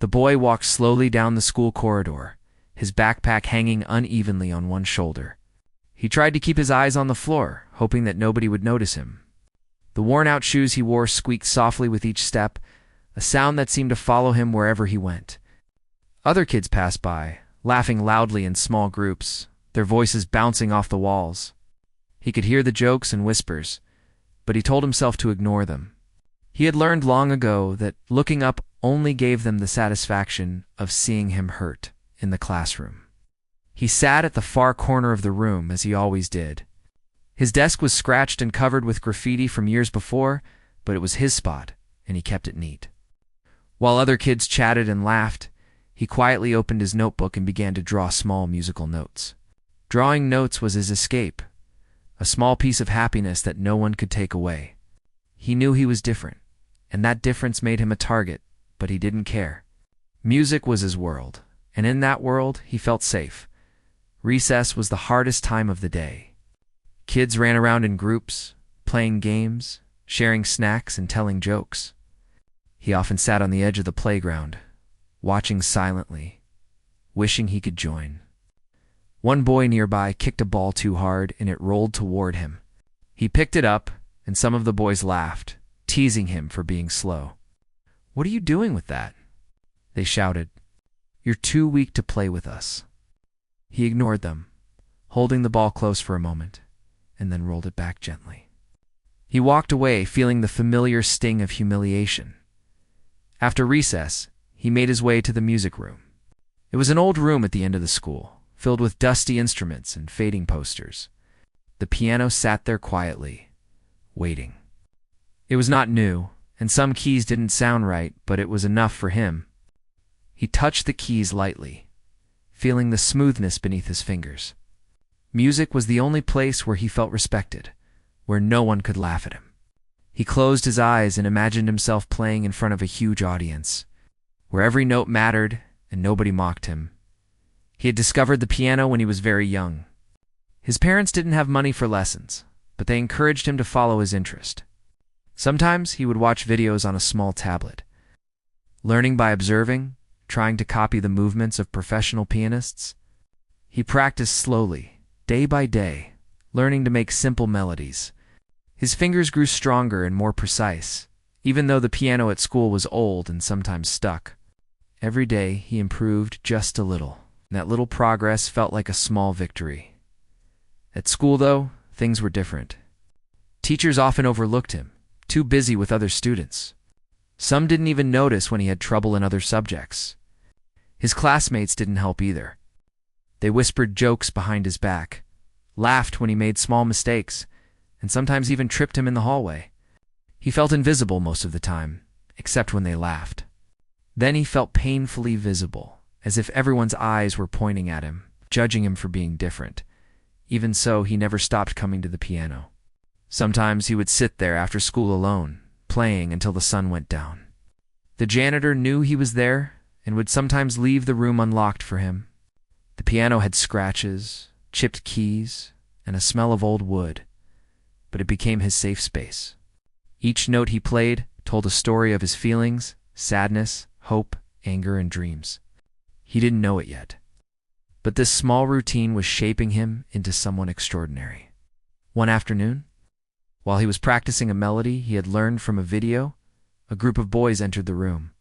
The boy walked slowly down the school corridor, his backpack hanging unevenly on one shoulder. He tried to keep his eyes on the floor, hoping that nobody would notice him. The worn-out shoes he wore squeaked softly with each step, a sound that seemed to follow him wherever he went. Other kids passed by, laughing loudly in small groups, their voices bouncing off the walls. He could hear the jokes and whispers, but he told himself to ignore them. He had learned long ago that looking up only gave them the satisfaction of seeing him hurt in the classroom. He sat at the far corner of the room, as he always did. His desk was scratched and covered with graffiti from years before, but it was his spot, and he kept it neat. While other kids chatted and laughed, he quietly opened his notebook and began to draw small musical notes. Drawing notes was his escape, a small piece of happiness that no one could take away. He knew he was different, and that difference made him a target, but he didn't care. Music was his world, and in that world he felt safe. Recess was the hardest time of the day. Kids ran around in groups, playing games, sharing snacks, and telling jokes. He often sat on the edge of the playground, watching silently, wishing he could join. One boy nearby kicked a ball too hard and it rolled toward him. He picked it up, and some of the boys laughed, teasing him for being slow. "What are you doing with that?" they shouted. "You're too weak to play with us." He ignored them, holding the ball close for a moment, and then rolled it back gently. He walked away, feeling the familiar sting of humiliation. After recess, he made his way to the music room. It was an old room at the end of the school, filled with dusty instruments and fading posters. The piano sat there quietly, waiting. It was not new, and some keys didn't sound right, but it was enough for him. He touched the keys lightly, feeling the smoothness beneath his fingers. Music was the only place where he felt respected, where no one could laugh at him. He closed his eyes and imagined himself playing in front of a huge audience, where every note mattered and nobody mocked him. He had discovered the piano when he was very young. His parents didn't have money for lessons, but they encouraged him to follow his interest. Sometimes he would watch videos on a small tablet, learning by observing, trying to copy the movements of professional pianists. He practiced slowly, day by day, learning to make simple melodies. His fingers grew stronger and more precise, even though the piano at school was old and sometimes stuck. Every day he improved just a little, and that little progress felt like a small victory. At school, though, things were different. Teachers often overlooked him, too busy with other students. Some didn't even notice when he had trouble in other subjects. His classmates didn't help either. They whispered jokes behind his back, laughed when he made small mistakes, and sometimes even tripped him in the hallway. He felt invisible most of the time, except when they laughed. Then he felt painfully visible, as if everyone's eyes were pointing at him, judging him for being different. Even so, he never stopped coming to the piano. Sometimes he would sit there after school alone, playing until the sun went down. The janitor knew he was there and would sometimes leave the room unlocked for him. The piano had scratches, chipped keys, and a smell of old wood, but it became his safe space. Each note he played told a story of his feelings, sadness, hope, anger, and dreams. He didn't know it yet, but this small routine was shaping him into someone extraordinary. One afternoon, while he was practicing a melody he had learned from a video, a group of boys entered the room.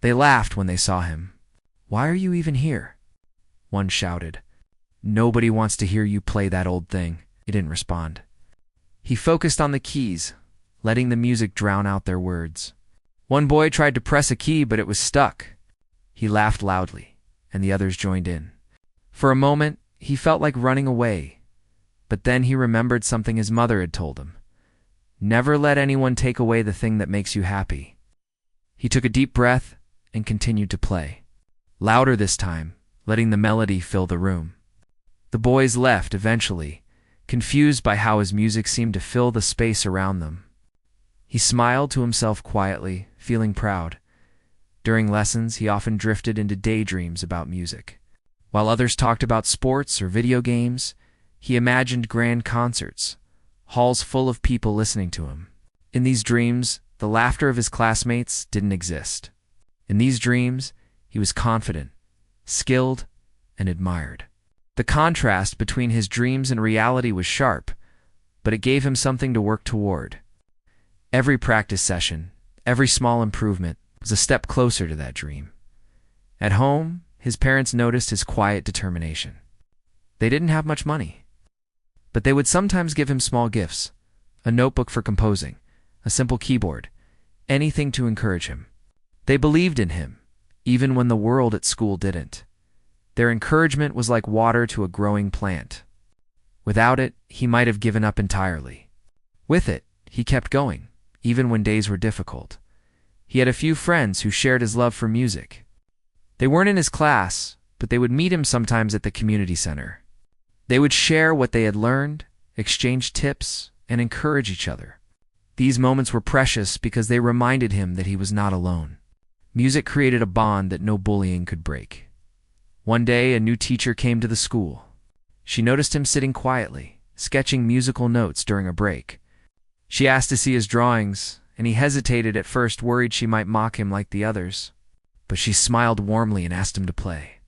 They laughed when they saw him. "Why are you even here?" one shouted. "Nobody wants to hear you play that old thing." He didn't respond. He focused on the keys, letting the music drown out their words. One boy tried to press a key, but it was stuck. He laughed loudly, and the others joined in. For a moment, he felt like running away, but then he remembered something his mother had told him. Never let anyone take away the thing that makes you happy. He took a deep breath and continued to play, louder this time, letting the melody fill the room. The boys left eventually, confused by how his music seemed to fill the space around them. He smiled to himself quietly, feeling proud. During lessons, he often drifted into daydreams about music. While others talked about sports or video games, he imagined grand concerts, halls full of people listening to him. In these dreams, the laughter of his classmates didn't exist. In these dreams, He was confident, skilled, and admired. The contrast between his dreams and reality was sharp, but it gave him something to work toward. Every practice session, every small improvement, was a step closer to that dream. At home, his parents noticed his quiet determination. They didn't have much money, but they would sometimes give him small gifts, a notebook for composing, a simple keyboard, anything to encourage him. They believed in him, even when the world at school didn't. Their encouragement was like water to a growing plant. Without it, he might have given up entirely. With it, he kept going, even when days were difficult. He had a few friends who shared his love for music. They weren't in his class, but they would meet him sometimes at the community center. They would share what they had learned, exchange tips, and encourage each other. These moments were precious because they reminded him that he was not alone. Music created a bond that no bullying could break. One day, a new teacher came to the school. She noticed him sitting quietly, sketching musical notes during a break. She asked to see his drawings, and he hesitated at first, worried she might mock him like the others. But she smiled warmly and asked him to play.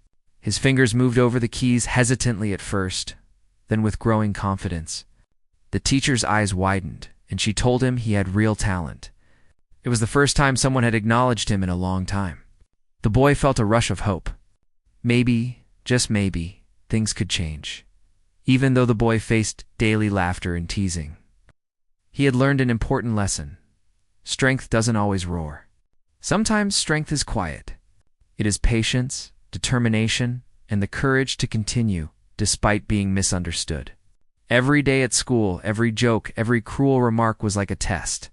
His fingers moved over the keys hesitantly at first, then with growing confidence. The teacher's eyes widened, and she told him he had real talent. It was the first time someone had acknowledged him in a long time. The boy felt a rush of hope. Maybe, just maybe, things could change. Even though the boy faced daily laughter and teasing, he had learned an important lesson. Strength doesn't always roar. Sometimes strength is quiet. It is patience, determination, and the courage to continue despite being misunderstood. Every day at school, every joke, every cruel remark was like a test.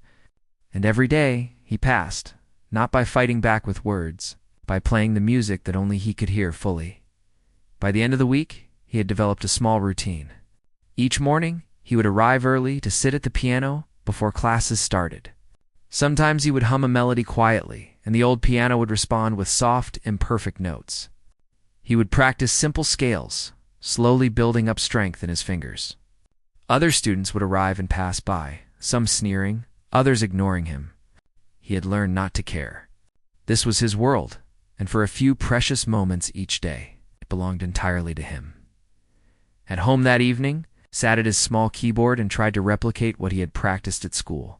And every day he passed, not by fighting back with words, by playing the music that only he could hear fully. By the end of the week, he had developed a small routine. Each morning, he would arrive early to sit at the piano before classes started. Sometimes he would hum a melody quietly, and the old piano would respond with soft, imperfect notes. He would practice simple scales, slowly building up strength in his fingers. Other students would arrive and pass by, some sneering, others ignoring him. He had learned not to care. This was his world, and for a few precious moments each day, it belonged entirely to him. At home that evening, sat at his small keyboard and tried to replicate what he had practiced at school.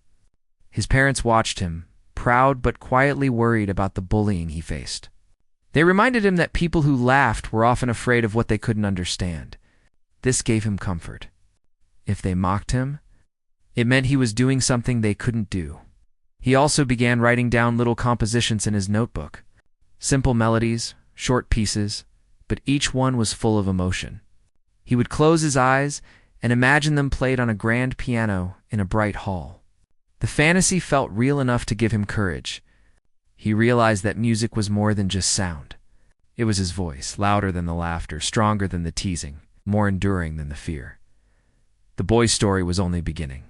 His parents watched him, proud but quietly worried about the bullying he faced. They reminded him that people who laughed were often afraid of what they couldn't understand. This gave him comfort. If they mocked him, it meant he was doing something they couldn't do. He also began writing down little compositions in his notebook. Simple melodies, short pieces, but each one was full of emotion. He would close his eyes and imagine them played on a grand piano in a bright hall. The fantasy felt real enough to give him courage. He realized that music was more than just sound. It was his voice, louder than the laughter, stronger than the teasing, more enduring than the fear. The boy's story was only beginning.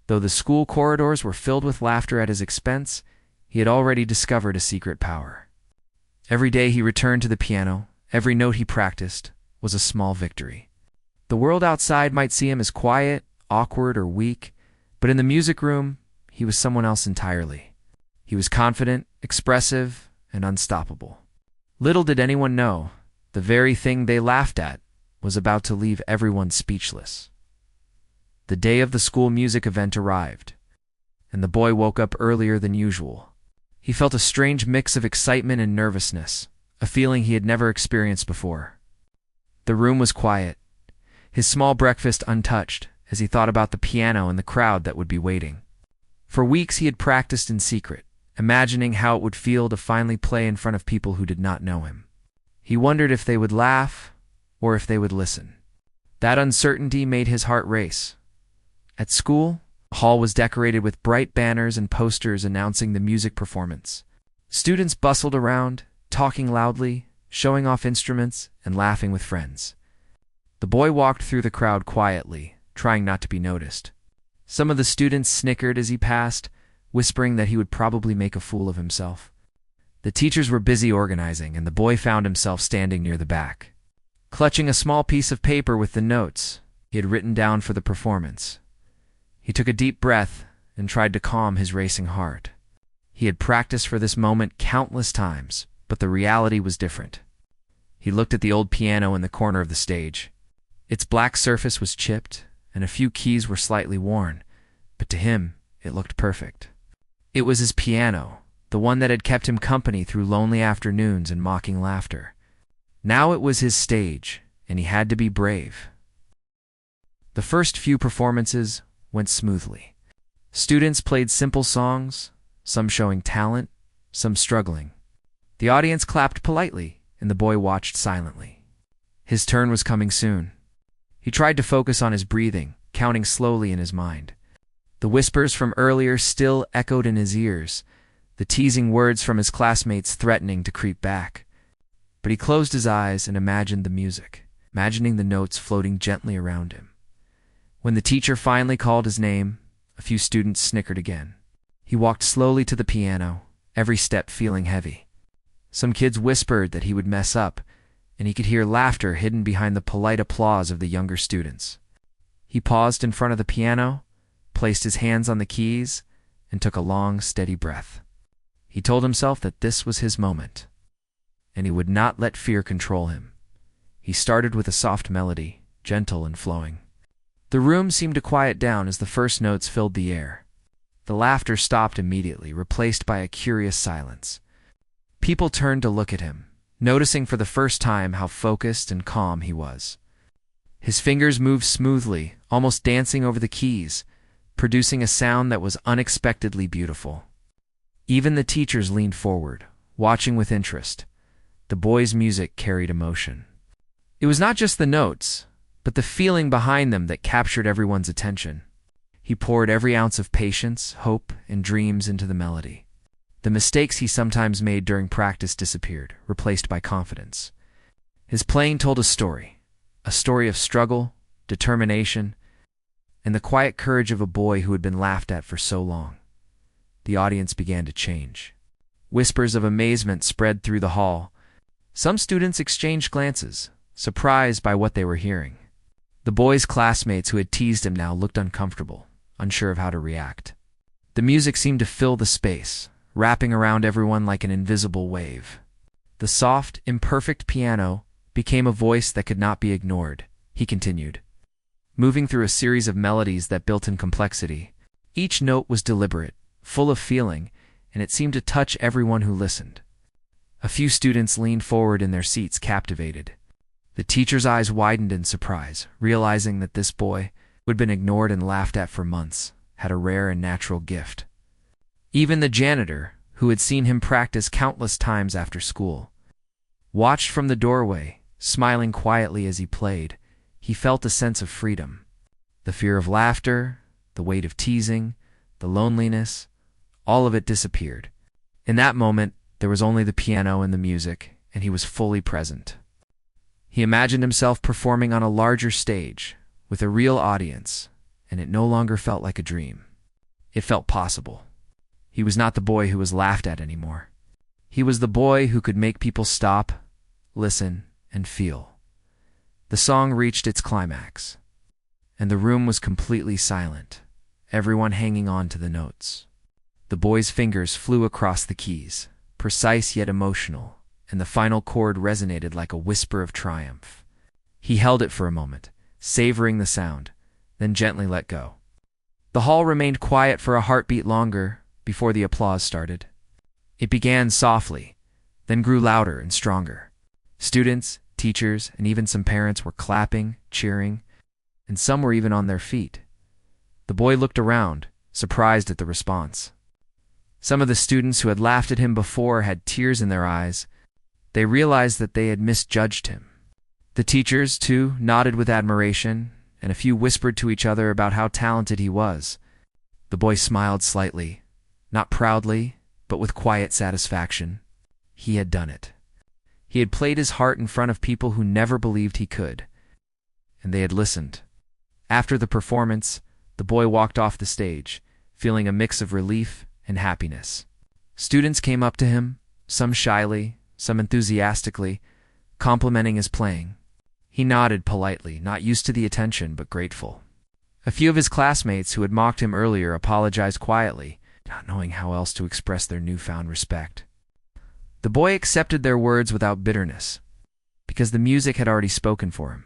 Though the school corridors were filled with laughter at his expense, he had already discovered a secret power. Every day he returned to the piano, every note he practiced was a small victory. The world outside might see him as quiet, awkward, or weak, but in the music room, he was someone else entirely. He was confident, expressive, and unstoppable. Little did anyone know, the very thing they laughed at was about to leave everyone speechless. The day of the school music event arrived, and the boy woke up earlier than usual. He felt a strange mix of excitement and nervousness, a feeling he had never experienced before. The room was quiet, his small breakfast untouched, as he thought about the piano and the crowd that would be waiting. For weeks he had practiced in secret, imagining how it would feel to finally play in front of people who did not know him. He wondered if they would laugh or if they would listen. That uncertainty made his heart race. At school, the hall was decorated with bright banners and posters announcing the music performance. Students bustled around, talking loudly, showing off instruments, and laughing with friends. The boy walked through the crowd quietly, trying not to be noticed. Some of the students snickered as he passed, whispering that he would probably make a fool of himself. The teachers were busy organizing, and the boy found himself standing near the back. Clutching a small piece of paper with the notes he had written down for the performance, he took a deep breath and tried to calm his racing heart. He had practiced for this moment countless times, but the reality was different. He looked at the old piano in the corner of the stage. Its black surface was chipped, and a few keys were slightly worn, but to him, it looked perfect. It was his piano, the one that had kept him company through lonely afternoons and mocking laughter. Now it was his stage, and he had to be brave. The first few performances went smoothly. Students played simple songs, some showing talent, some struggling. The audience clapped politely, and the boy watched silently. His turn was coming soon. He tried to focus on his breathing, counting slowly in his mind. The whispers from earlier still echoed in his ears, the teasing words from his classmates threatening to creep back. But he closed his eyes and imagined the music, imagining the notes floating gently around him. When the teacher finally called his name, a few students snickered again. He walked slowly to the piano, every step feeling heavy. Some kids whispered that he would mess up, and he could hear laughter hidden behind the polite applause of the younger students. He paused in front of the piano, placed his hands on the keys, and took a long, steady breath. He told himself that this was his moment, and he would not let fear control him. He started with a soft melody, gentle and flowing. The room seemed to quiet down as the first notes filled the air. The laughter stopped immediately, replaced by a curious silence. People turned to look at him, noticing for the first time how focused and calm he was. His fingers moved smoothly, almost dancing over the keys, producing a sound that was unexpectedly beautiful. Even the teachers leaned forward, watching with interest. The boy's music carried emotion. It was not just the notes, but the feeling behind them that captured everyone's attention. He poured every ounce of patience, hope, and dreams into the melody. The mistakes he sometimes made during practice disappeared, replaced by confidence. His playing told a story of struggle, determination, and the quiet courage of a boy who had been laughed at for so long. The audience began to change. Whispers of amazement spread through the hall. Some students exchanged glances, surprised by what they were hearing. The boy's classmates who had teased him now looked uncomfortable, unsure of how to react. The music seemed to fill the space, wrapping around everyone like an invisible wave. The soft, imperfect piano became a voice that could not be ignored. He continued, moving through a series of melodies that built in complexity. Each note was deliberate, full of feeling, and it seemed to touch everyone who listened. A few students leaned forward in their seats, captivated. The teacher's eyes widened in surprise, realizing that this boy, who had been ignored and laughed at for months, had a rare and natural gift. Even the janitor, who had seen him practice countless times after school, watched from the doorway, smiling quietly as he played. He felt a sense of freedom. The fear of laughter, the weight of teasing, the loneliness, all of it disappeared. In that moment, there was only the piano and the music, and he was fully present. He imagined himself performing on a larger stage, with a real audience, and it no longer felt like a dream. It felt possible. He was not the boy who was laughed at anymore. He was the boy who could make people stop, listen, and feel. The song reached its climax, and the room was completely silent, everyone hanging on to the notes. The boy's fingers flew across the keys, precise yet emotional, and the final chord resonated like a whisper of triumph. He held it for a moment, savoring the sound, then gently let go. The hall remained quiet for a heartbeat longer before the applause started. It began softly, then grew louder and stronger. Students, teachers, and even some parents were clapping, cheering, and some were even on their feet. The boy looked around, surprised at the response. Some of the students who had laughed at him before had tears in their eyes. They realized that they had misjudged him. The teachers, too, nodded with admiration, and a few whispered to each other about how talented he was. The boy smiled slightly, not proudly, but with quiet satisfaction. He had done it. He had played his heart in front of people who never believed he could, and they had listened. After the performance, the boy walked off the stage, feeling a mix of relief and happiness. Students came up to him, some shyly, some enthusiastically, complimenting his playing. He nodded politely, not used to the attention but grateful. A few of his classmates who had mocked him earlier apologized quietly, not knowing how else to express their newfound respect. The boy accepted their words without bitterness, because the music had already spoken for him.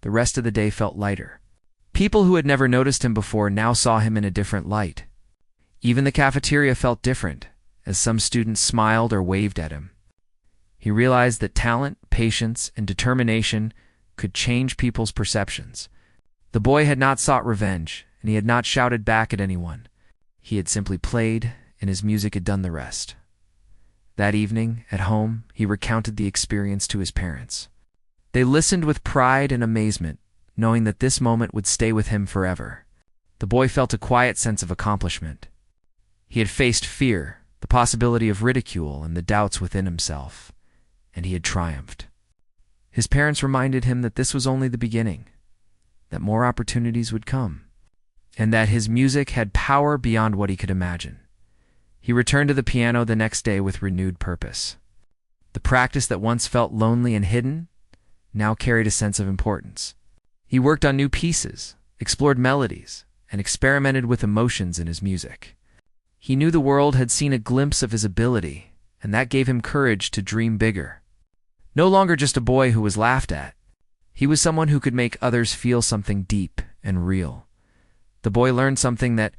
The rest of the day felt lighter. People who had never noticed him before now saw him in a different light. Even the cafeteria felt different, as some students smiled or waved at him. He realized that talent, patience, and determination could change people's perceptions. The boy had not sought revenge, and he had not shouted back at anyone. He had simply played, and his music had done the rest. That evening, at home, he recounted the experience to his parents. They listened with pride and amazement, knowing that this moment would stay with him forever. The boy felt a quiet sense of accomplishment. He had faced fear, the possibility of ridicule, and the doubts within himself, and he had triumphed. His parents reminded him that this was only the beginning, that more opportunities would come, and that his music had power beyond what he could imagine. He returned to the piano the next day with renewed purpose. The practice that once felt lonely and hidden now carried a sense of importance. He worked on new pieces, explored melodies, and experimented with emotions in his music. He knew the world had seen a glimpse of his ability, and that gave him courage to dream bigger. No longer just a boy who was laughed at, he was someone who could make others feel something deep and real. The boy learned something that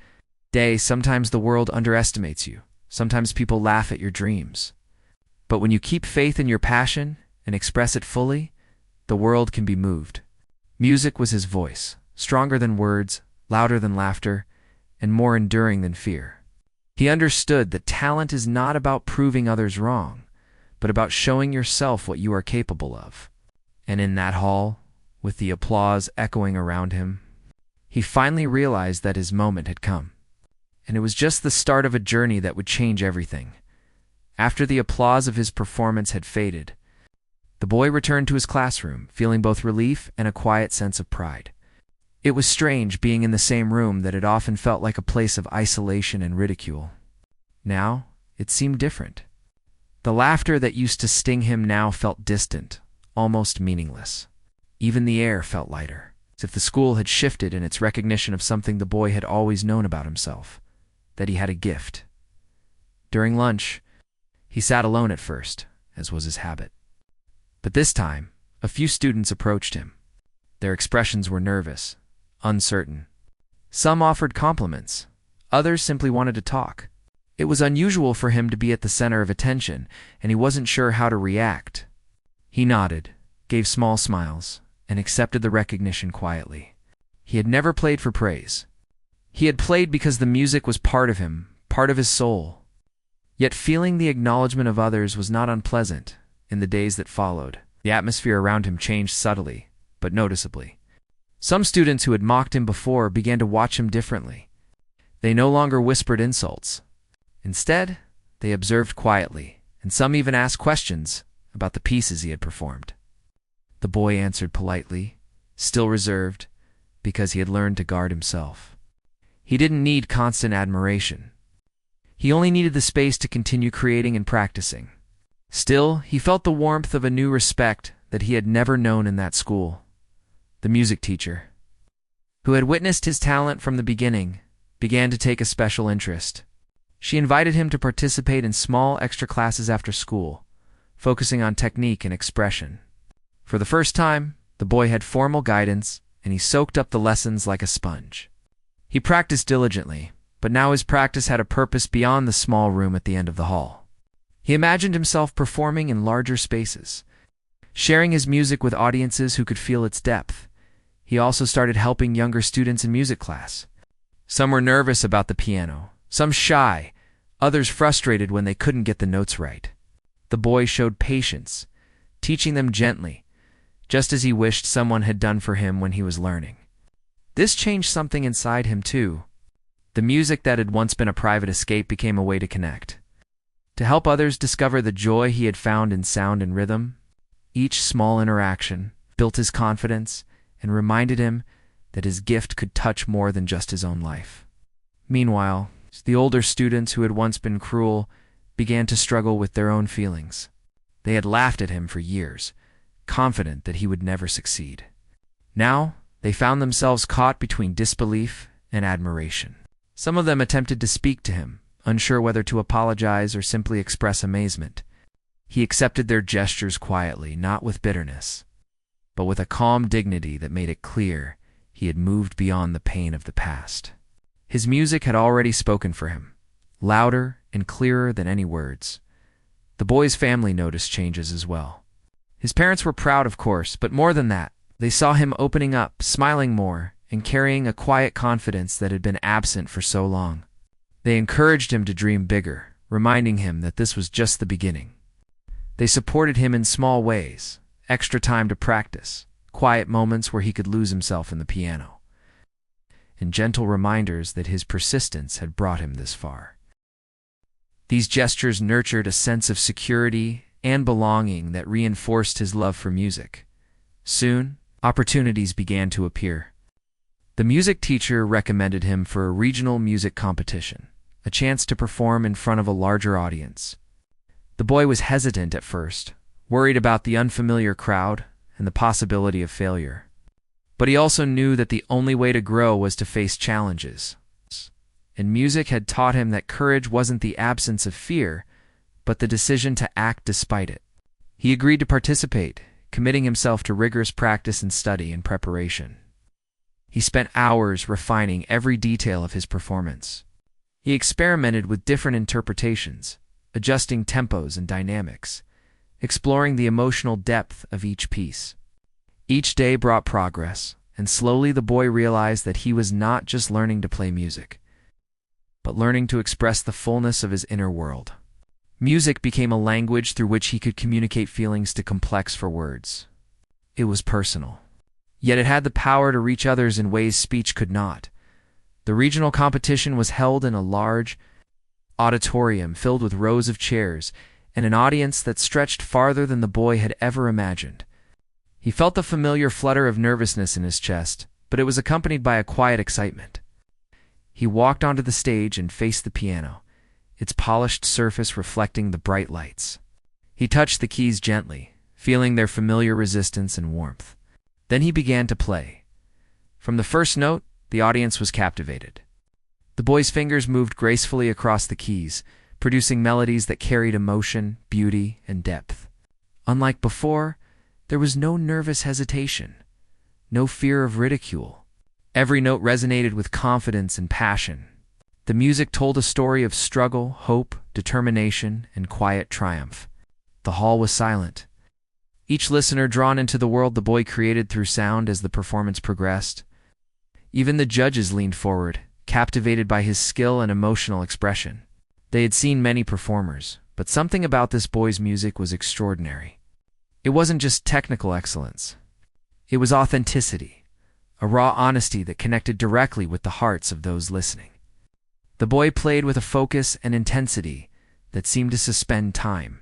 sometimes the world underestimates you. Sometimes people laugh at your dreams. But when you keep faith in your passion and express it fully, the world can be moved. Music was his voice, stronger than words, louder than laughter, and more enduring than fear. He understood that talent is not about proving others wrong, but about showing yourself what you are capable of. And in that hall, with the applause echoing around him, he finally realized that his moment had come. And it was just the start of a journey that would change everything. After the applause of his performance had faded, the boy returned to his classroom, feeling both relief and a quiet sense of pride. It was strange being in the same room that had often felt like a place of isolation and ridicule. Now, it seemed different. The laughter that used to sting him now felt distant, almost meaningless. Even the air felt lighter, as if the school had shifted in its recognition of something the boy had always known about himself, that he had a gift. During lunch, he sat alone at first, as was his habit. But this time, a few students approached him. Their expressions were nervous, uncertain. Some offered compliments, others simply wanted to talk. It was unusual for him to be at the center of attention, and he wasn't sure how to react. He nodded, gave small smiles, and accepted the recognition quietly. He had never played for praise. He had played because the music was part of him, part of his soul. Yet feeling the acknowledgement of others was not unpleasant. In the days that followed, the atmosphere around him changed subtly, but noticeably. Some students who had mocked him before began to watch him differently. They no longer whispered insults. Instead, they observed quietly, and some even asked questions about the pieces he had performed. The boy answered politely, still reserved, because he had learned to guard himself. He didn't need constant admiration. He only needed the space to continue creating and practicing. Still, he felt the warmth of a new respect that he had never known in that school. The music teacher, who had witnessed his talent from the beginning, began to take a special interest. She invited him to participate in small extra classes after school, focusing on technique and expression. For the first time, the boy had formal guidance, and he soaked up the lessons like a sponge. He practiced diligently, but now his practice had a purpose beyond the small room at the end of the hall. He imagined himself performing in larger spaces, sharing his music with audiences who could feel its depth. He also started helping younger students in music class. Some were nervous about the piano, some shy, others frustrated when they couldn't get the notes right. The boy showed patience, teaching them gently, just as he wished someone had done for him when he was learning. This changed something inside him too. The music that had once been a private escape became a way to connect, to help others discover the joy he had found in sound and rhythm. Each small interaction built his confidence and reminded him that his gift could touch more than just his own life. Meanwhile, the older students who had once been cruel began to struggle with their own feelings. They had laughed at him for years, confident that he would never succeed. Now, they found themselves caught between disbelief and admiration. Some of them attempted to speak to him, unsure whether to apologize or simply express amazement. He accepted their gestures quietly, not with bitterness, but with a calm dignity that made it clear he had moved beyond the pain of the past. His music had already spoken for him, louder and clearer than any words. The boy's family noticed changes as well. His parents were proud, of course, but more than that, they saw him opening up, smiling more, and carrying a quiet confidence that had been absent for so long. They encouraged him to dream bigger, reminding him that this was just the beginning. They supported him in small ways, extra time to practice, quiet moments where he could lose himself in the piano, and gentle reminders that his persistence had brought him this far. These gestures nurtured a sense of security and belonging that reinforced his love for music. Soon, opportunities began to appear. The music teacher recommended him for a regional music competition, a chance to perform in front of a larger audience. The boy was hesitant at first, worried about the unfamiliar crowd and the possibility of failure. But he also knew that the only way to grow was to face challenges. And music had taught him that courage wasn't the absence of fear, but the decision to act despite it. He agreed to participate, committing himself to rigorous practice and study and preparation. He spent hours refining every detail of his performance. He experimented with different interpretations, adjusting tempos and dynamics, exploring the emotional depth of each piece. Each day brought progress, and slowly the boy realized that he was not just learning to play music, but learning to express the fullness of his inner world. Music became a language through which he could communicate feelings too complex for words. It was personal, yet it had the power to reach others in ways speech could not. The regional competition was held in a large auditorium filled with rows of chairs and an audience that stretched farther than the boy had ever imagined. He felt the familiar flutter of nervousness in his chest, but it was accompanied by a quiet excitement. He walked onto the stage and faced the piano, its polished surface reflecting the bright lights. He touched the keys gently, feeling their familiar resistance and warmth. Then he began to play. From the first note, the audience was captivated. The boy's fingers moved gracefully across the keys, producing melodies that carried emotion, beauty, and depth. Unlike before, there was no nervous hesitation, no fear of ridicule. Every note resonated with confidence and passion. The music told a story of struggle, hope, determination, and quiet triumph. The hall was silent, each listener drawn into the world the boy created through sound as the performance progressed. Even the judges leaned forward, captivated by his skill and emotional expression. They had seen many performers, but something about this boy's music was extraordinary. It wasn't just technical excellence. It was authenticity, a raw honesty that connected directly with the hearts of those listening. The boy played with a focus and intensity that seemed to suspend time.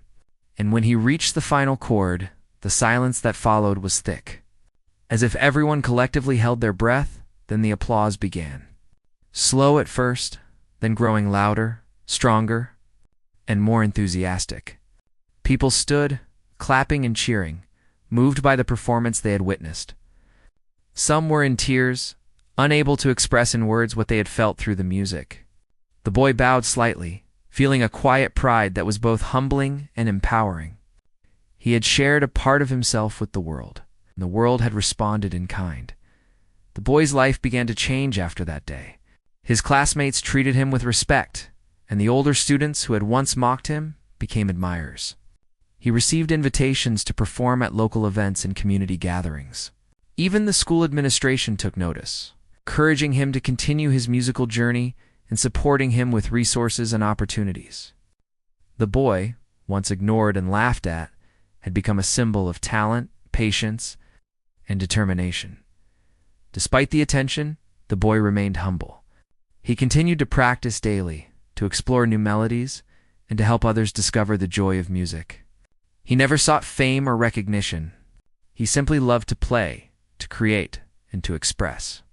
And when he reached the final chord, the silence that followed was thick. As if everyone collectively held their breath, then the applause began. Slow at first, then growing louder, stronger, and more enthusiastic. People stood, clapping and cheering, moved by the performance they had witnessed. Some were in tears, unable to express in words what they had felt through the music. The boy bowed slightly, feeling a quiet pride that was both humbling and empowering. He had shared a part of himself with the world, and the world had responded in kind. The boy's life began to change after that day. His classmates treated him with respect, and the older students who had once mocked him became admirers. He received invitations to perform at local events and community gatherings. Even the school administration took notice, encouraging him to continue his musical journey and supporting him with resources and opportunities. The boy, once ignored and laughed at, had become a symbol of talent, patience, and determination. Despite the attention, the boy remained humble. He continued to practice daily, to explore new melodies, and to help others discover the joy of music. He never sought fame or recognition. He simply loved to play, to create, and to express.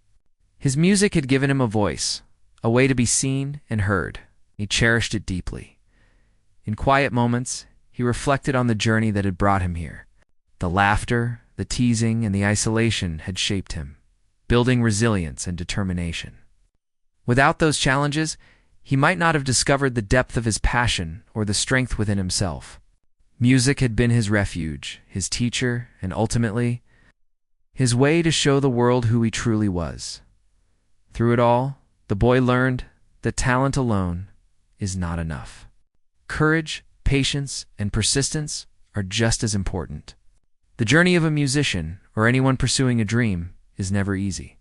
His music had given him a voice, a way to be seen and heard. He cherished it deeply. In quiet moments, he reflected on the journey that had brought him here. The laughter, the teasing, and the isolation had shaped him, building resilience and determination. Without those challenges, he might not have discovered the depth of his passion or the strength within himself. Music had been his refuge, his teacher, and ultimately, his way to show the world who he truly was. Through it all, the boy learned that talent alone is not enough. Courage, patience, and persistence are just as important. The journey of a musician, or anyone pursuing a dream, is never easy.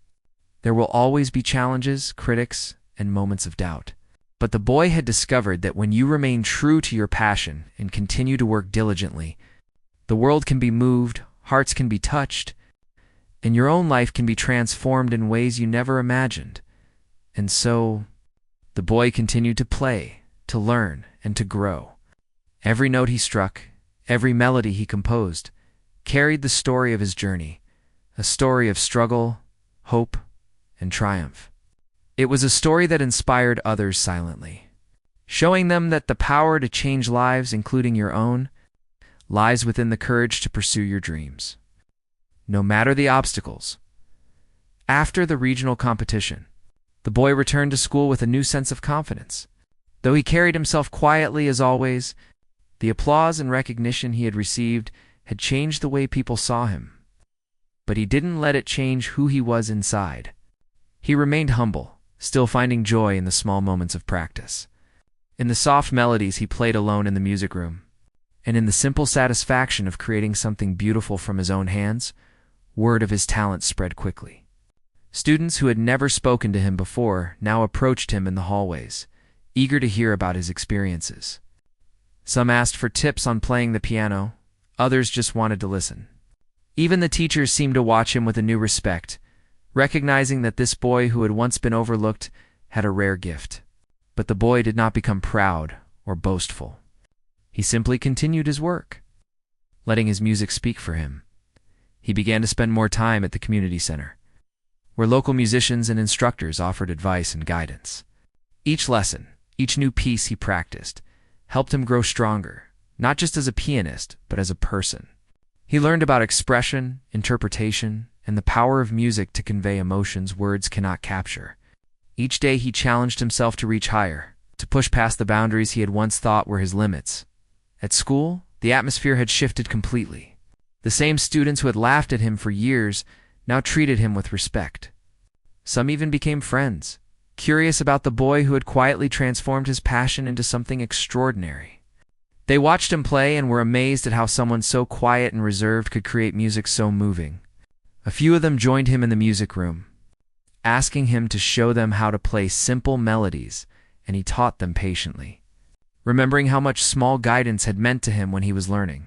There will always be challenges, critics, and moments of doubt. But the boy had discovered that when you remain true to your passion and continue to work diligently, the world can be moved, hearts can be touched, and your own life can be transformed in ways you never imagined. And so, the boy continued to play, to learn, and to grow. Every note he struck, every melody he composed, carried the story of his journey, a story of struggle, hope, and triumph. It was a story that inspired others silently, showing them that the power to change lives, including your own, lies within the courage to pursue your dreams, no matter the obstacles. After the regional competition, the boy returned to school with a new sense of confidence. Though he carried himself quietly as always, the applause and recognition he had received had changed the way people saw him. But he didn't let it change who he was inside. He remained humble, still finding joy in the small moments of practice, in the soft melodies he played alone in the music room, and in the simple satisfaction of creating something beautiful from his own hands. Word of his talent spread quickly. Students who had never spoken to him before now approached him in the hallways, eager to hear about his experiences. Some asked for tips on playing the piano, others just wanted to listen. Even the teachers seemed to watch him with a new respect, recognizing that this boy who had once been overlooked had a rare gift. But the boy did not become proud or boastful. He simply continued his work, letting his music speak for him. He began to spend more time at the community center, where local musicians and instructors offered advice and guidance. Each lesson, each new piece he practiced, helped him grow stronger, not just as a pianist, but as a person. He learned about expression, interpretation, and the power of music to convey emotions words cannot capture. Each day he challenged himself to reach higher, to push past the boundaries he had once thought were his limits. At school, the atmosphere had shifted completely. The same students who had laughed at him for years now treated him with respect. Some even became friends, curious about the boy who had quietly transformed his passion into something extraordinary. They watched him play and were amazed at how someone so quiet and reserved could create music so moving. A few of them joined him in the music room, asking him to show them how to play simple melodies, and he taught them patiently. Remembering how much small guidance had meant to him when he was learning,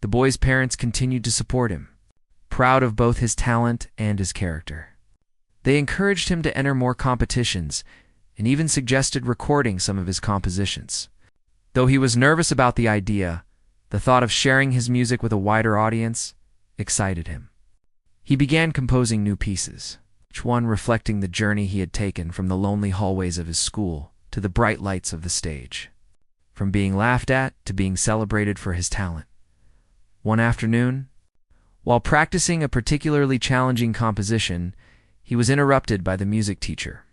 the boy's parents continued to support him, proud of both his talent and his character. They encouraged him to enter more competitions and even suggested recording some of his compositions. Though he was nervous about the idea, the thought of sharing his music with a wider audience excited him. He began composing new pieces, each one reflecting the journey he had taken from the lonely hallways of his school to the bright lights of the stage, from being laughed at to being celebrated for his talent. One afternoon, while practicing a particularly challenging composition, he was interrupted by the music teacher.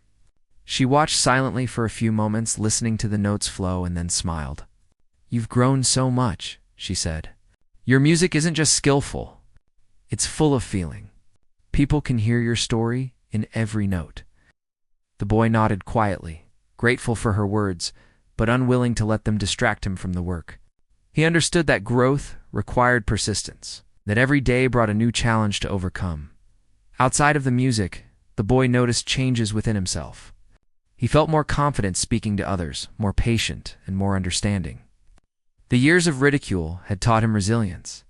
She watched silently for a few moments, listening to the notes flow, and then smiled. "You've grown so much," she said. "Your music isn't just skillful, it's full of feeling. People can hear your story in every note." The boy nodded quietly, grateful for her words, but unwilling to let them distract him from the work. He understood that growth required persistence, that every day brought a new challenge to overcome. Outside of the music, the boy noticed changes within himself. He felt more confident speaking to others, more patient, and more understanding. The years of ridicule had taught him resilience,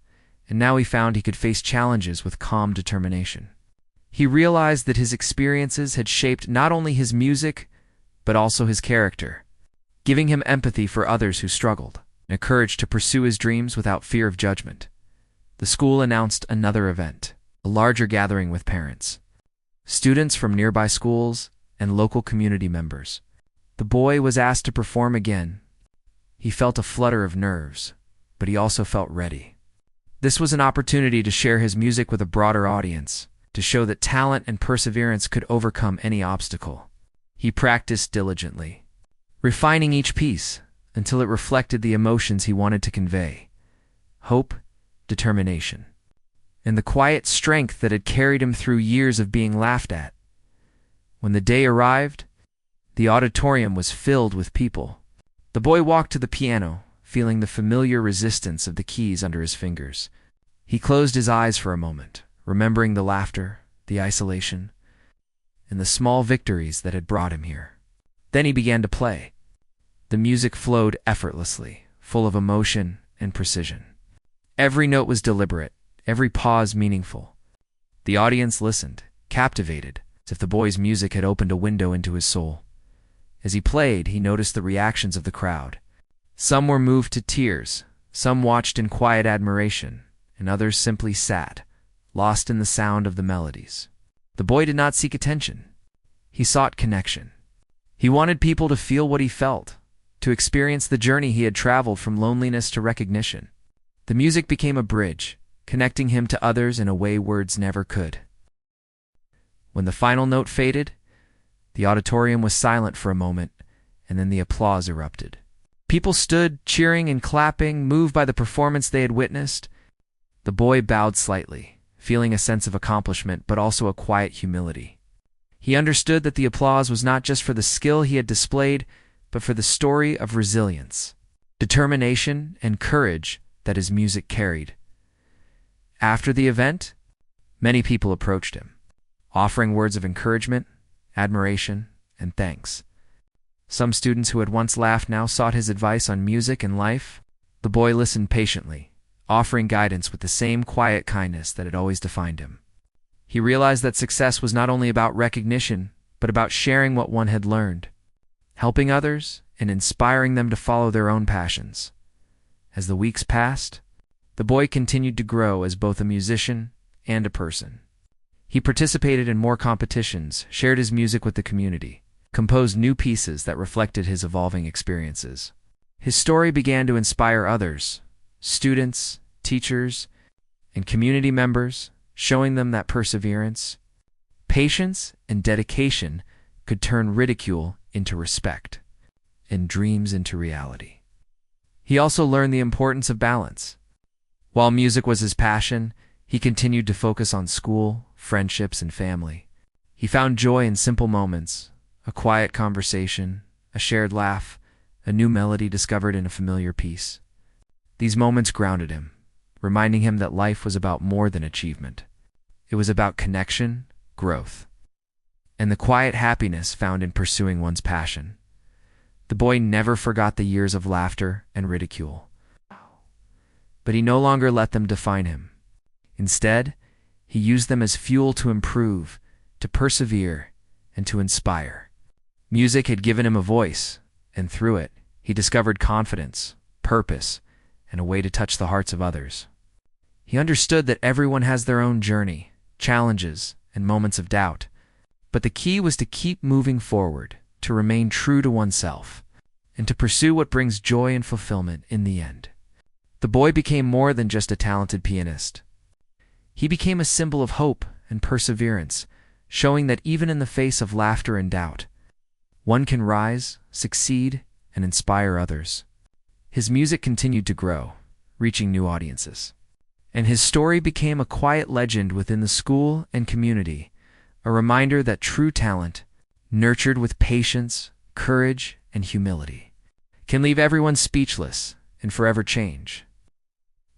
and now he found he could face challenges with calm determination. He realized that his experiences had shaped not only his music, but also his character, giving him empathy for others who struggled, and a courage to pursue his dreams without fear of judgment. The school announced another event, a larger gathering with parents, students from nearby schools, and local community members. The boy was asked to perform again. He felt a flutter of nerves, but he also felt ready. This was an opportunity to share his music with a broader audience, to show that talent and perseverance could overcome any obstacle. He practiced diligently, refining each piece until it reflected the emotions he wanted to convey. hope, determination, and the quiet strength that had carried him through years of being laughed at. When the day arrived, the auditorium was filled with people. The boy walked to the piano, feeling the familiar resistance of the keys under his fingers. He closed his eyes for a moment, remembering the laughter, the isolation, and the small victories that had brought him here. Then he began to play. The music flowed effortlessly, full of emotion and precision. Every note was deliberate, every pause meaningful. The audience listened, captivated, as if the boy's music had opened a window into his soul. As he played, he noticed the reactions of the crowd. Some were moved to tears, some watched in quiet admiration, and others simply sat, lost in the sound of the melodies. The boy did not seek attention. He sought connection. He wanted people to feel what he felt, to experience the journey he had traveled from loneliness to recognition. The music became a bridge, connecting him to others in a way words never could. When the final note faded, the auditorium was silent for a moment, and then the applause erupted. People stood, cheering and clapping, moved by the performance they had witnessed. The boy bowed slightly, feeling a sense of accomplishment, but also a quiet humility. He understood that the applause was not just for the skill he had displayed, but for the story of resilience, determination, and courage that his music carried. After the event, many people approached him, offering words of encouragement, admiration, and thanks. Some students who had once laughed now sought his advice on music and life. The boy listened patiently, offering guidance with the same quiet kindness that had always defined him. He realized that success was not only about recognition, but about sharing what one had learned, helping others, and inspiring them to follow their own passions. As the weeks passed, the boy continued to grow as both a musician and a person. He participated in more competitions, shared his music with the community, composed new pieces that reflected his evolving experiences. His story began to inspire others, students, teachers, and community members, showing them that perseverance, patience, and dedication could turn ridicule into respect, and dreams into reality. He also learned the importance of balance. While music was his passion, he continued to focus on school, friendships, and family. He found joy in simple moments, a quiet conversation, a shared laugh, a new melody discovered in a familiar piece. These moments grounded him, reminding him that life was about more than achievement. It was about connection, growth, and the quiet happiness found in pursuing one's passion. The boy never forgot the years of laughter and ridicule, but he no longer let them define him. Instead, he used them as fuel to improve, to persevere, and to inspire. Music had given him a voice, and through it, he discovered confidence, purpose, and a way to touch the hearts of others. He understood that everyone has their own journey, challenges, and moments of doubt, but the key was to keep moving forward, to remain true to oneself, and to pursue what brings joy and fulfillment in the end. The boy became more than just a talented pianist. He became a symbol of hope and perseverance, showing that even in the face of laughter and doubt, one can rise, succeed, and inspire others. His music continued to grow, reaching new audiences, and his story became a quiet legend within the school and community, a reminder that true talent, nurtured with patience, courage, and humility, can leave everyone speechless and forever change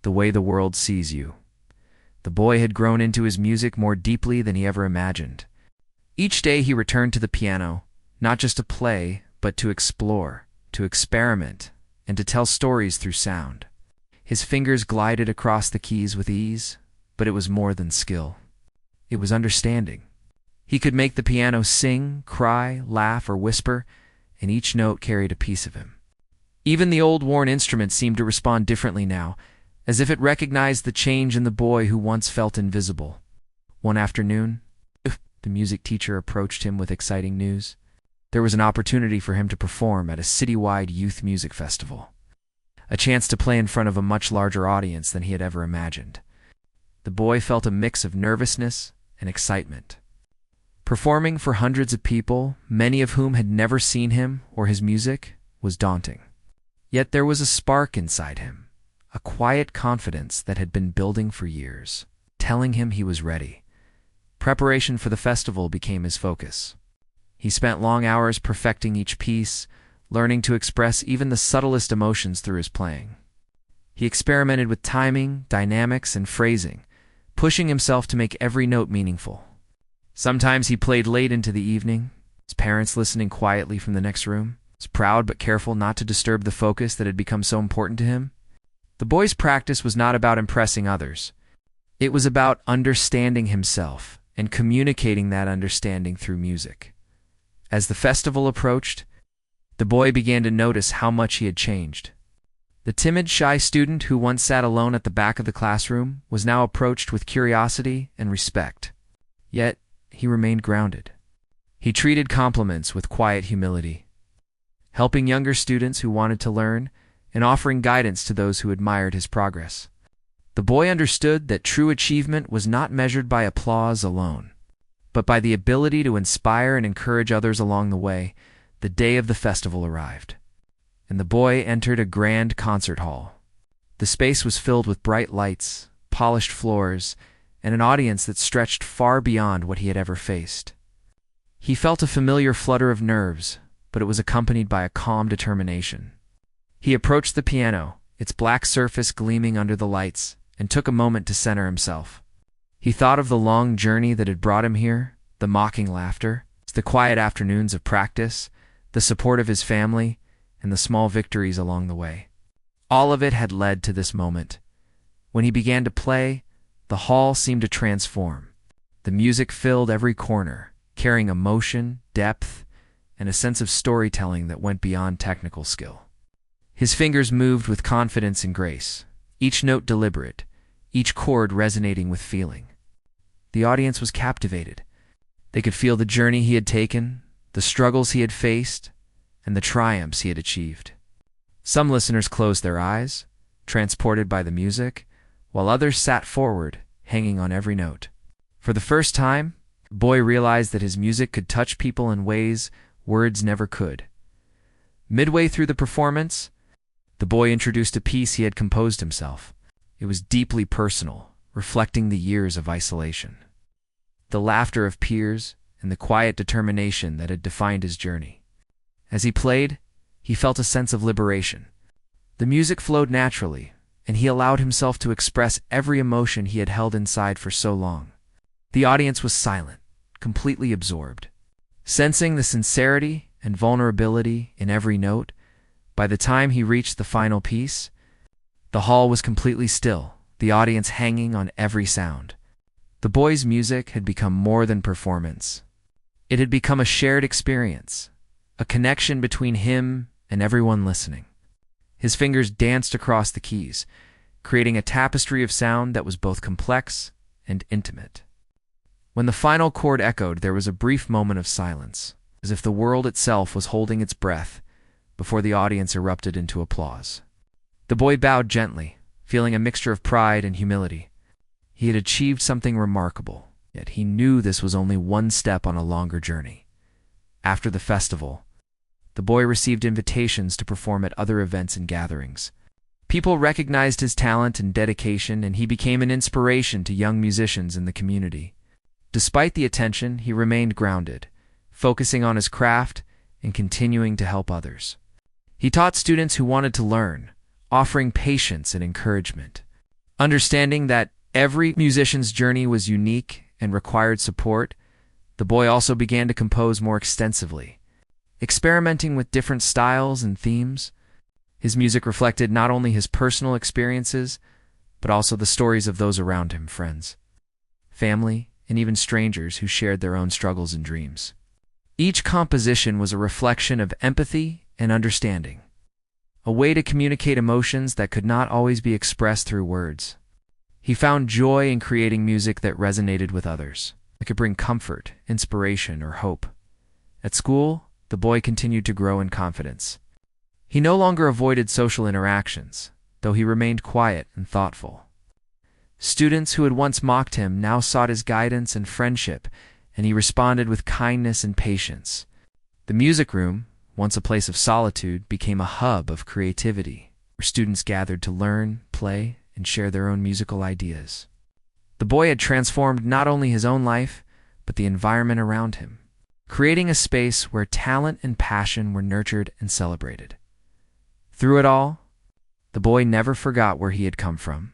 the way the world sees you. The boy had grown into his music more deeply than he ever imagined. Each day he returned to the piano, not just to play, but to explore, to experiment, and to tell stories through sound. His fingers glided across the keys with ease, but it was more than skill. It was understanding. He could make the piano sing, cry, laugh, or whisper, and each note carried a piece of him. Even the old worn instrument seemed to respond differently now, as if it recognized the change in the boy who once felt invisible. One afternoon, the music teacher approached him with exciting news. There was an opportunity for him to perform at a citywide youth music festival, a chance to play in front of a much larger audience than he had ever imagined. The boy felt a mix of nervousness and excitement. Performing for hundreds of people, many of whom had never seen him or his music, was daunting. Yet there was a spark inside him, a quiet confidence that had been building for years, telling him he was ready. Preparation for the festival became his focus. He spent long hours perfecting each piece, learning to express even the subtlest emotions through his playing. He experimented with timing, dynamics, and phrasing, pushing himself to make every note meaningful. Sometimes he played late into the evening, his parents listening quietly from the next room. He was proud but careful not to disturb the focus that had become so important to him. The boy's practice was not about impressing others. It was about understanding himself and communicating that understanding through music. As the festival approached, the boy began to notice how much he had changed. The timid, shy student who once sat alone at the back of the classroom was now approached with curiosity and respect. Yet, he remained grounded. He treated compliments with quiet humility, helping younger students who wanted to learn and offering guidance to those who admired his progress. The boy understood that true achievement was not measured by applause alone, but by the ability to inspire and encourage others along the way. The day of the festival arrived, and the boy entered a grand concert hall. The space was filled with bright lights, polished floors, and an audience that stretched far beyond what he had ever faced. He felt a familiar flutter of nerves, but it was accompanied by a calm determination. He approached the piano, its black surface gleaming under the lights, and took a moment to center himself. He thought of the long journey that had brought him here, the mocking laughter, the quiet afternoons of practice, the support of his family, and the small victories along the way. All of it had led to this moment. When he began to play, the hall seemed to transform. The music filled every corner, carrying emotion, depth, and a sense of storytelling that went beyond technical skill. His fingers moved with confidence and grace, each note deliberate, each chord resonating with feeling. The audience was captivated. They could feel the journey he had taken, the struggles he had faced, and the triumphs he had achieved. Some listeners closed their eyes, transported by the music, while others sat forward, hanging on every note. For the first time, the boy realized that his music could touch people in ways words never could. Midway through the performance, the boy introduced a piece he had composed himself. It was deeply personal, reflecting the years of isolation, the laughter of peers, and the quiet determination that had defined his journey. As he played, he felt a sense of liberation. The music flowed naturally, and he allowed himself to express every emotion he had held inside for so long. The audience was silent, completely absorbed. Sensing the sincerity and vulnerability in every note, by the time he reached the final piece, the hall was completely still, the audience hanging on every sound. The boy's music had become more than performance. It had become a shared experience, a connection between him and everyone listening. His fingers danced across the keys, creating a tapestry of sound that was both complex and intimate. When the final chord echoed, there was a brief moment of silence, as if the world itself was holding its breath, before the audience erupted into applause. The boy bowed gently, feeling a mixture of pride and humility. He had achieved something remarkable, yet he knew this was only one step on a longer journey. After the festival, the boy received invitations to perform at other events and gatherings. People recognized his talent and dedication, and he became an inspiration to young musicians in the community. Despite the attention, he remained grounded, focusing on his craft and continuing to help others. He taught students who wanted to learn, offering patience and encouragement. Understanding that every musician's journey was unique and required support, the boy also began to compose more extensively, experimenting with different styles and themes. His music reflected not only his personal experiences, but also the stories of those around him, friends, family, and even strangers who shared their own struggles and dreams. Each composition was a reflection of empathy and understanding, a way to communicate emotions that could not always be expressed through words. He found joy in creating music that resonated with others, that could bring comfort, inspiration, or hope. At school, the boy continued to grow in confidence. He no longer avoided social interactions, though he remained quiet and thoughtful. Students who had once mocked him now sought his guidance and friendship, and he responded with kindness and patience. The music room, once a place of solitude, became a hub of creativity, where where students gathered to learn, play, and share their own musical ideas. The boy had transformed not only his own life, but the environment around him, creating a space where talent and passion were nurtured and celebrated. Through it all, the boy never forgot where he had come from.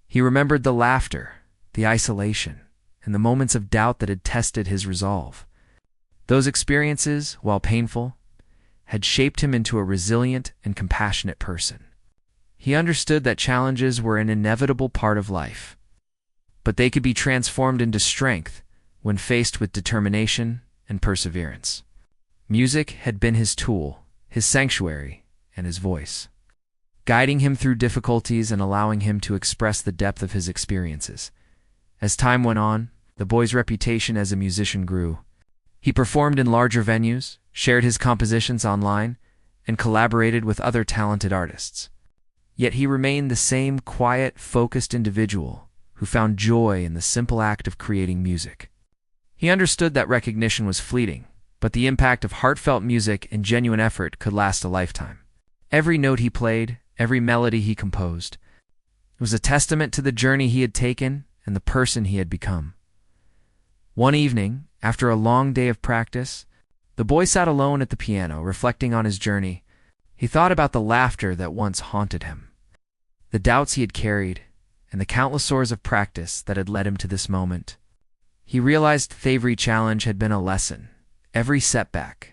He remembered the laughter, the isolation, and the moments of doubt that had tested his resolve. Those experiences, while painful, had shaped him into a resilient and compassionate person. He understood that challenges were an inevitable part of life, but they could be transformed into strength when faced with determination and perseverance. Music had been his tool, his sanctuary, and his voice, guiding him through difficulties and allowing him to express the depth of his experiences. As time went on, the boy's reputation as a musician grew. He performed in larger venues, shared his compositions online, and collaborated with other talented artists. Yet he remained the same quiet, focused individual who found joy in the simple act of creating music. He understood that recognition was fleeting, but the impact of heartfelt music and genuine effort could last a lifetime. Every note he played, every melody he composed, was a testament to the journey he had taken and the person he had become. One evening, after a long day of practice, the boy sat alone at the piano, reflecting on his journey. He thought about the laughter that once haunted him, the doubts he had carried, and the countless hours of practice that had led him to this moment. He realized every challenge had been a lesson, every setback